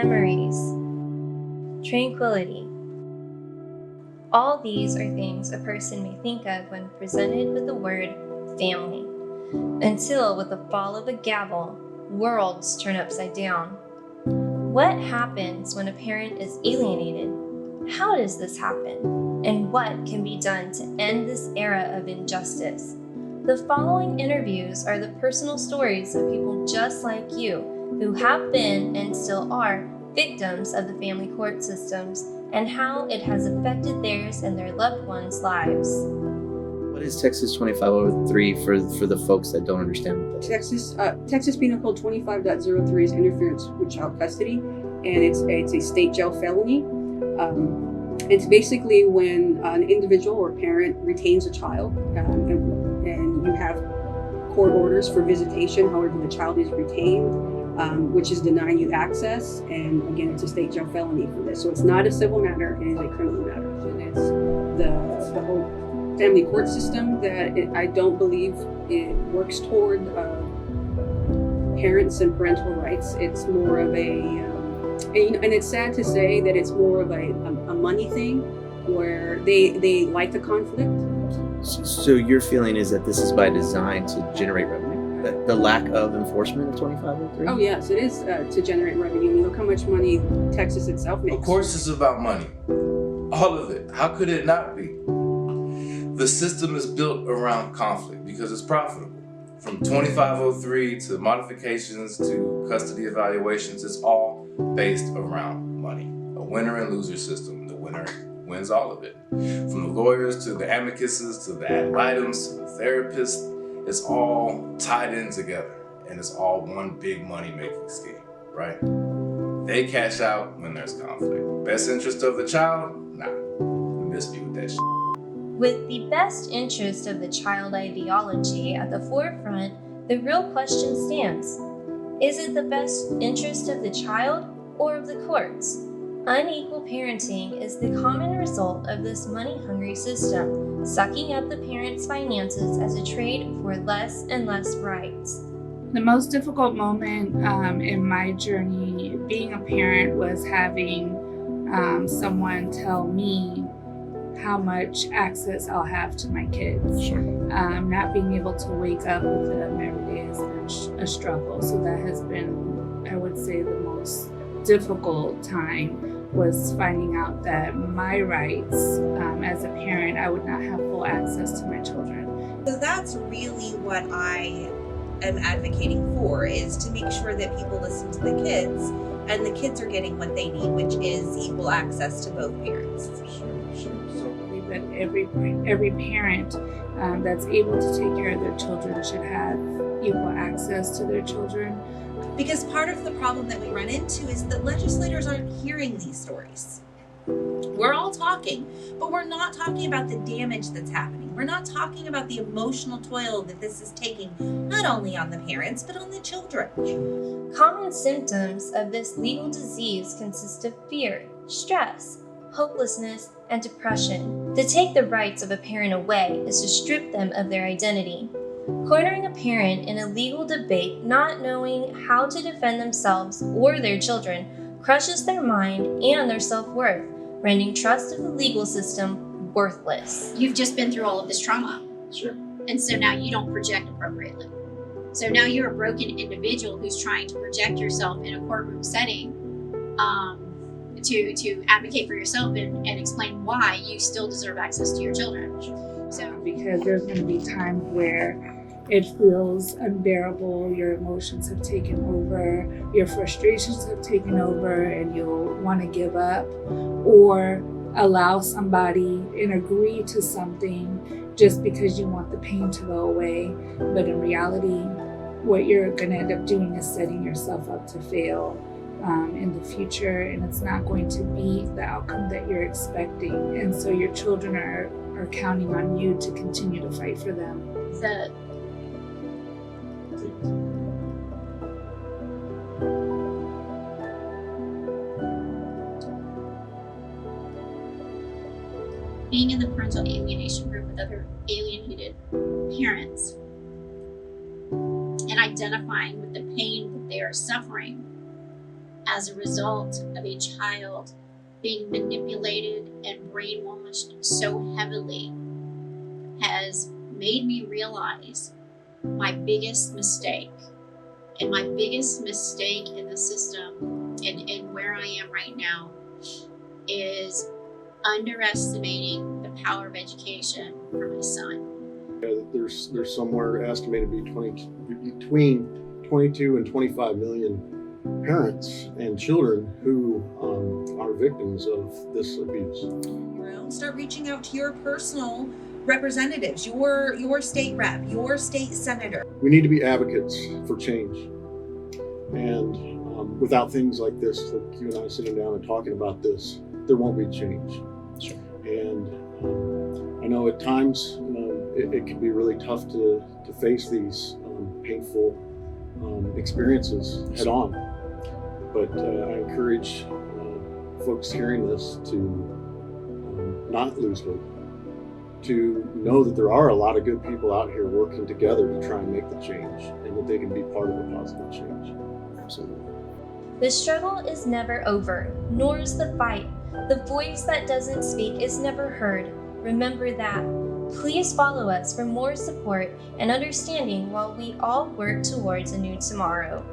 memories, tranquility. All these are things a person may think of when presented with the word family, until with the fall of a gavel, worlds turn upside down. What happens when a parent is alienated? How does this happen? And what can be done to end this era of injustice? The following interviews are the personal stories of people just like you who have been and still are victims of the family court systems and how it has affected theirs and their loved ones' lives. What is Texas 2503 for the folks that don't understand what that is? Texas Penal Code 25.03 is interference with child custody, and it's a state jail felony. It's basically when an individual or parent retains a child, and you have court orders for visitation. However, the child is retained, which is denying you access, and again, it's a state jail felony for this. So it's not a civil matter; it is a criminal matter, and it's the whole family court system that I don't believe it works toward parents and parental rights. It's more of and it's sad to say that it's more of a money thing where they like the conflict. So your feeling is that this is by design to generate revenue? The lack of enforcement of 2503? Oh yes, it is to generate revenue. I mean, look how much money Texas itself makes. Of course it's about money. All of it. How could it not be? The system is built around conflict because it's profitable. From 2503 to modifications to custody evaluations, it's all based around money. A winner and loser system. The winner wins all of it. From the lawyers to the amicuses to the ad litems to the therapists, it's all tied in together and it's all one big money-making scheme, right? They cash out when there's conflict. Best interest of the child? Nah, miss me with that shit. With the best interest of the child ideology at the forefront, the real question stands. Is it the best interest of the child or of the courts? Unequal parenting is the common result of this money-hungry system, sucking up the parents' finances as a trade for less and less rights. The most difficult moment in my journey being a parent was having someone tell me how much access I'll have to my kids. Sure. Not being able to wake up with them every day has been a struggle. So that has been, I would say, the most difficult time was finding out that my rights as a parent, I would not have full access to my children. So that's really what I am advocating for, is to make sure that people listen to the kids and the kids are getting what they need, which is equal access to both parents. That every parent that's able to take care of their children should have equal access to their children. Because part of the problem that we run into is that legislators aren't hearing these stories. We're all talking, but we're not talking about the damage that's happening. We're not talking about the emotional toil that this is taking, not only on the parents, but on the children. Common symptoms of this legal disease consist of fear, stress, hopelessness, and depression. To take the rights of a parent away is to strip them of their identity. Cornering a parent in a legal debate, not knowing how to defend themselves or their children, crushes their mind and their self-worth, rendering trust of the legal system worthless. You've just been through all of this trauma. Sure. And so now you don't project appropriately. So now you're a broken individual who's trying to project yourself in a courtroom setting to advocate for yourself and explain why you still deserve access to your children. So because there's going to be times where it feels unbearable, your emotions have taken over, your frustrations have taken over, and you'll want to give up or allow somebody and agree to something just because you want the pain to go away. But in reality, what you're going to end up doing is setting yourself up to fail in the future, and it's not going to be the outcome that you're expecting. And so your children are counting on you to continue to fight for them. Being in the parental alienation group with other alienated parents and identifying with the pain that they are suffering as a result of a child being manipulated and brainwashed so heavily has made me realize my biggest mistake. And my biggest mistake in the system and where I am right now is underestimating the power of education for my son. There's somewhere estimated between 22 and 25 million parents and children who are victims of this abuse. Start reaching out to your personal representatives, your state rep, your state senator. We need to be advocates for change. And without things like this, like you and I sitting down and talking about this, there won't be change. Sure. And I know at times it can be really tough to face these painful experiences head on. But I encourage folks hearing this to not lose hope, to know that there are a lot of good people out here working together to try and make the change, and that they can be part of a positive change. Absolutely. The struggle is never over, nor is the fight. The voice that doesn't speak is never heard. Remember that. Please follow us for more support and understanding while we all work towards a new tomorrow.